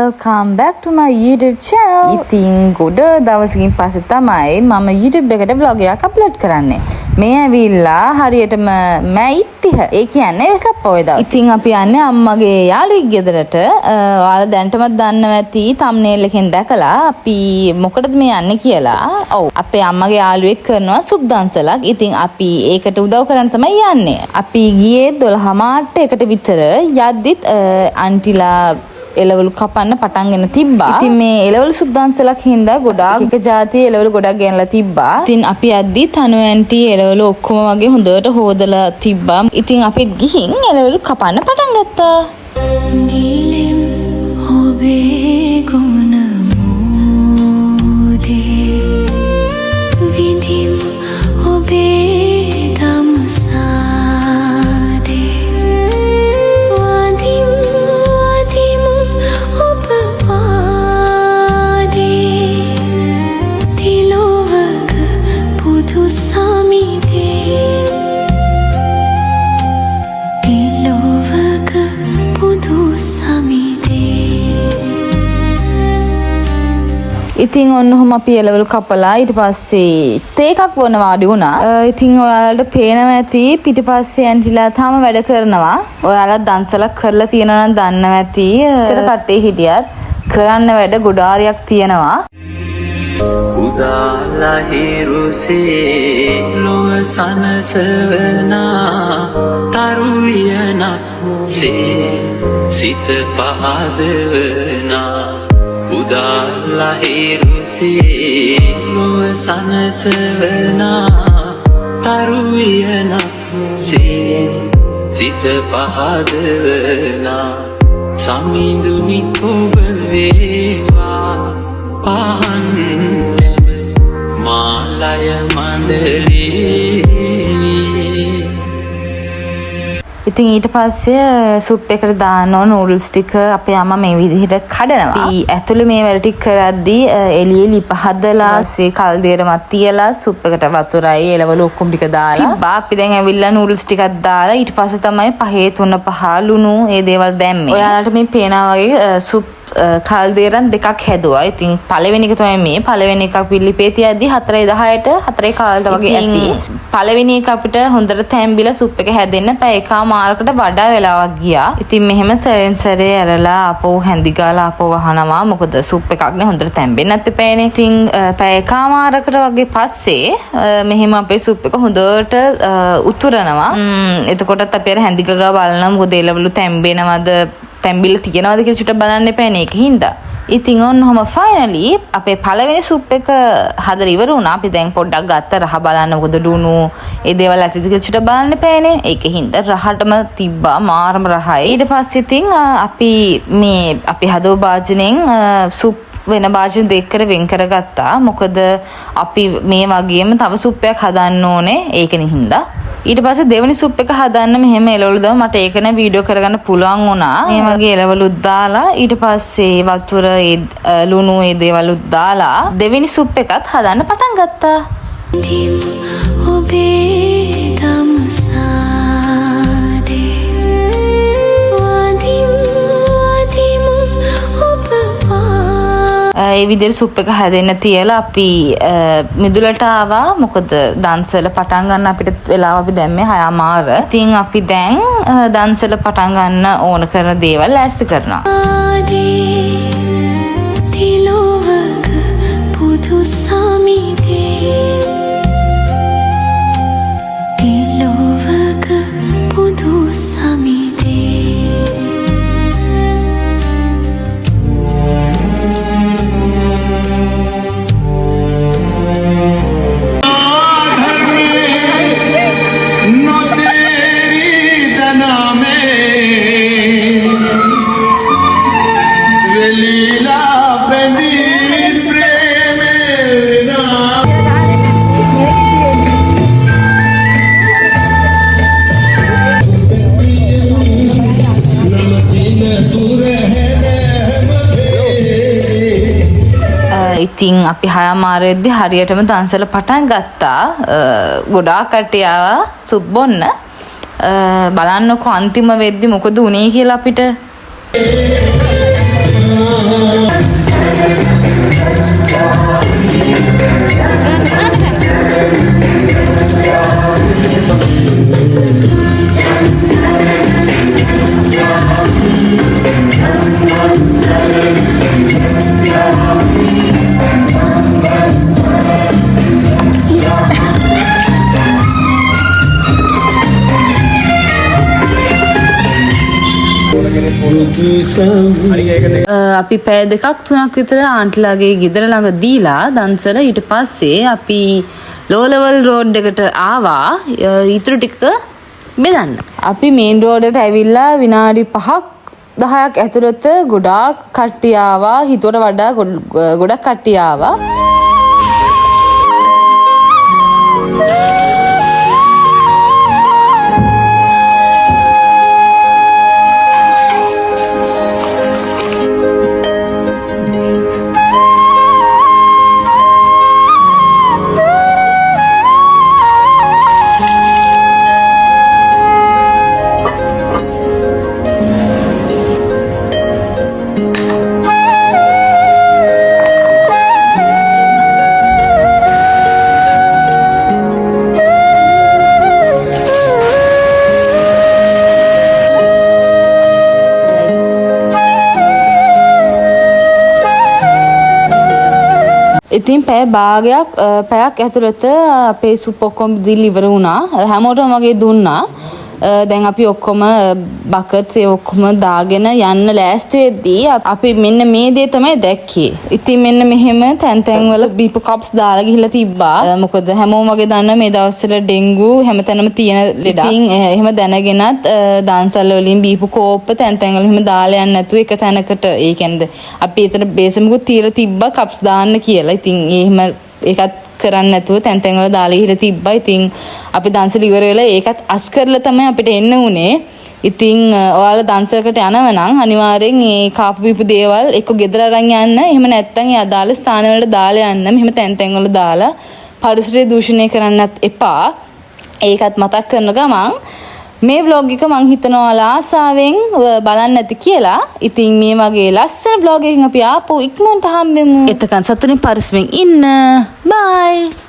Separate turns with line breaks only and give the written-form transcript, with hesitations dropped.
welcome back to my YouTube channel. ඉතින් ගොඩ දවසකින් පස්සේ තමයි මම YouTube එකට vlog එකක් අප්ලෝඩ් කරන්නේ. මේ ඇවිල්ලා හරියටම මැයි 30. ඒ කියන්නේ වෙසක් පොය දවස්. ඉතින් අපි යන්නේ අම්මගේ යාළුවෙක් ගෙදරට. ඔයාලා දැනටමත් දන්නවා ඇති thumbnail එකෙන් දැකලා අපි මොකටද මේ යන්නේ කියලා. ඔව් අපේ අම්මගේ යාළුවෙක් කරනවා සුප් දන්සලක්. ඉතින් අපි ඒකට උදව් කරන්න තමයි යන්නේ. අපි ගියේ 12 මාට එකට විතර යද්දිත් අන්ටිලා එළවලු කපන්න පටන් ගෙන තිබ්බා. ඉතින් මේ එළවලු සුප් දන්සලක් හින්දා ගොඩාක් එක જાතියේ එළවලු ගොඩක් ගෙනලා තිබ්බා. ඉතින් අපි යද්දි තනු ඇන්ටි එළවලු ඔක්කොම වගේ හොඳට හොදලා තිබ්බා. ඉතින් අපි ගිහින් එළවලු කපන්න පටන් ගත්තා.
නිලෙම් ඔබේ ගුණ මෝදේ විදිම් ඔබේ
ඉතින් ඔන්නෝම අපි එළවලු කපලා ඊට පස්සේ තේ එකක් බොන්න වාඩි වුණා. ඉතින් ඔයාලට පේනවා ඇති පිටිපස්සේ ඇන්ටිලා තාම වැඩ කරනවා. ඔයාලා දන්සලක් කරලා තියෙනවා නම් දන්නවා ඇති. චර කට්ටේ හිටියත් කරන්න වැඩ ගොඩාරියක් තියෙනවා.
උදාලා හිරුසේ ලොව සනසවනා තරුවියනක් සේ සිත පහදවනා උදාලා හිරුසේ ලොව සනසවනා තරුවියනක් සේ සිත පහදවනා සමිඳුනි ඔබ වේවා පහන් මාලය මණ්ඩලී.
ඉතින් ඊට පස්සේ සුප් එකට දාන්න ඕන නූඩල්ස් ටික අපේ අම්මා මේ විදිහට කඩනවා. අපි ඇතුළේ මේ වැඩ ටික කරද්දී එළියේ ලිප හදලා සේ කල් දෙරමත් තියලා සුප් එකට වතුරයි එළවලු ඔක්කොම ටික දාලා තිබ්බා. අපි දැන් ඇවිල්ලා නූඩල්ස් ටිකක් දාලා ඊට පස්සේ තමයි 5 ලුණු ඒ දේවල් දැම්මේ. ඔයාලට මේ පේනා වගේ සුප් කල් දෙරන් දෙකක් හැදුවා. ඉතින් පළවෙනි එක තමයි මේ. පළවෙනි එක අපි ලිපේ තියද්දි 4:10ට 4 කාලට වගේ ඇති. පළවෙනි එක අපිට හොඳට තැම්බිලා සුප් එක හැදෙන්න පැය එකමාරකට වඩා වෙලාවක් ගියා. ඉතින් මෙහෙම සැරෙන් සැරේ ඇරලා අපෝ හැඳි ගාලා අපෝ වහනවා. මොකද සුප් එකක් නේ හොඳට තැම්බෙන්නේ නැත්තේ පැයනේ. ඉතින් පැය එකමාරකට වගේ පස්සේ මෙහෙම අපේ සුප් එක හොඳට උතුරනවා. එතකොටත් අපි අර හැඳි ගා බලනවා මොකද එළවලු තැම්බෙනවද තැම්බිල්ල තියනවාද කියලා චුට්ටක් බලන්න එපා නේ ඒක හින්දා. ඉතින් ඔන්නෝම ෆයිනලි අපේ පළවෙනි සුප් එක හදලා ඉවර වුණා. අපි දැන් පොඩ්ඩක් ගත්ත රහ බලන්න මොකද ඩුණු ඒ දේවල් ඇතිද කියලා චුට්ටක් බලන්න එපා නේ. ඒක හින්දා රහටම තිබ්බා මාරම රහයි. ඊට පස්සේ ඉතින් අපි හදව භාජනෙන් සුප් වෙන භාජන දෙකකට වෙන් කරගත්තා. මොකද අපි මේ වගේම තව සුප් එකක් හදන්න ඕනේ ඒකනේ හින්දා. ඊට පස්සේ දෙවෙනි සුප් එක හදන්න මෙහෙම එළවලු දාම මට ඒක නේ වීඩියෝ කරගන්න පුළුවන් වුණා. මේ වගේ එළවලු දාලා ඊට පස්සේ වතුර ලුණු ඒ දේවල් දාලා දෙවෙනි සුප් එකත් හදන්න පටන් ගත්තා. ඒ විදිහට සුප් එක හැදෙන්න තියලා අපි මිදුලට ආවා. මොකද දන්සල පටන් ගන්න අපිට වෙලාව අපි දැම්මේ 6:00. ඉතින් අපි දැන් දන්සල පටන් ගන්න ඕන කරන දේවල් ලෑස්ති කරනවා. ඉතින් අපි 6:00 හරියටම දන්සල පටන් ගත්තා. ගොඩාක් කට්ටිය ආවා සුප් බොන්න. බලන්නකො අන්තිම වෙද්දි මොකද උනේ කියලා අපිට. අපි පැය දෙකක් තුනක් විතර ආන්ටිලාගේ ගෙදර ළඟ දීලා දන්සල ඊට පස්සේ අපි ලෝලවල් රෝඩ් එකට ආවා ඊටු ටික බෙදන්න. අපි මේන් රෝඩට ඇවිල්ලා විනාඩි 5ක් 10ක් ඇතුළත ගොඩාක් කට්ටිය ආවා. හිතුවට වඩා ගොඩක් කට්ටිය ආවා. ඉතින් පැයක් ඇතුළත අපේ සුප් ඔක්කොම දීලා ඉවර වුණා. හැමෝටම වගේ දුන්නා. දැන් අපි ඔක්කොම බකට්ස් ඒ ඔක්කොම දාගෙන යන්න ලෑස්ති වෙද්දී අපි මෙන්න මේ දේ තමයි දැක්කේ. ඉතින් මෙන්න මෙහෙම තැන් වල බීපු කප්ස් දාලා ගිහිල්ලා තිබ්බා. මොකද හැමෝම වගේ දන්නා මේ දවස්වල ඩෙන්ගු හැමතැනම තියෙන ලෙඩක්. ඉතින් එහෙම දැනගෙනත් දාන්සල් වලින් බීපු කෝප්ප තැන් වල එහෙම දාලා යන්න නැතුව එක තැනකට ඒ කියන්නේ අපි එතන බේසමුකුත් තියලා තිබ්බා කප්ස් දාන්න කියලා. ඉතින් එහෙම ඒකත් කරන්න නැතුව තැන් වල දාලා ඉහිලා තිබ්බා. ඉතින් අපි දන්සල ඉවර වෙලා ඒකත් අස් කරලා තමයි අපිට එන්න උනේ. ඉතින් ඔයාලා දන්සලකට යනවා නම් අනිවාර්යෙන් මේ කාපු බීපු දේවල් එක්ක ගෙදර අරන් යන්න. එහෙම නැත්නම් ඒ අදාළ ස්ථාන වලට දාලා යන්න. මෙහෙම තැන් වල දාලා පරිසරය දූෂණය කරන්නත් එපා. ඒකත් මතක් කරන ගමන් මේ vlog එක මං හිතනවා ඔයාලා ආසාවෙන් බලන්න ඇති කියලා. ඉතින් මේ වගේ ලස්සන vlog එකකින් අපි ආපහු ඉක්මනට හම්බෙමු. එතකන් සතුටින් පරිස්සමෙන් ඉන්න. bye.